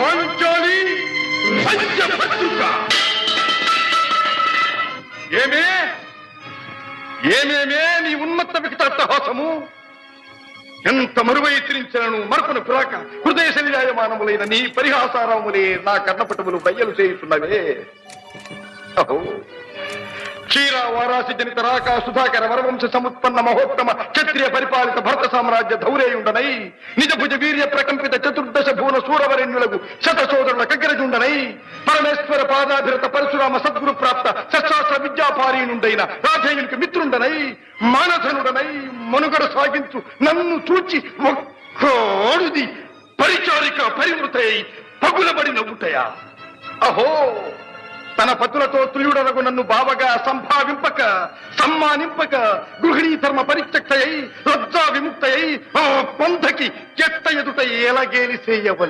పాంచాలి పంచభద్రుక. ఏమేమే నీ ఉన్మత్త వికటాట్టహాసము! ఎంత మరువై తిరించను మరపును పురాక హృదయ శరీరాయమానములైన నీ పరిహాసారములే నా కర్ణపటములు బయ్యలు చేయుతున్నవే. అహో, క్షీర వారాసి జనిత రాక సుధాకర వరవంశ సముత్పన్న మహోత్తమ క్షత్రియ పరిపాలిత భరత సామ్రాజ్య ధౌరేయుండనై నిజ భుజ వీర్య ప్రకంపిత చతుర్దశ భువన సూరవరెణ్యులకు శత సోదరుల కగ్గరజుండనై పరమేశ్వర పాదాభిరత పరశురామ సద్గురు ప్రాప్త శస్త్రాస్త్ర విద్యాపారీనుండైన రాధేయునికి మిత్రుండనై మానధనుడనై మనుగడ సాగించు నన్ను చూచి ఒక్కోడుది పరిచారిక పరివృతై పగులబడి నవ్వుటయా. అహో, తన పతులతో తుల్యుడనగు నన్ను బావగా సంభావింపక సమ్మానింపక గృహిణీ ధర్మ పరిత్యక్తయై లజ్జా విముక్తయై ఆ పంథకి చెత్త ఎదుట ఎలగేలి చేయవలె.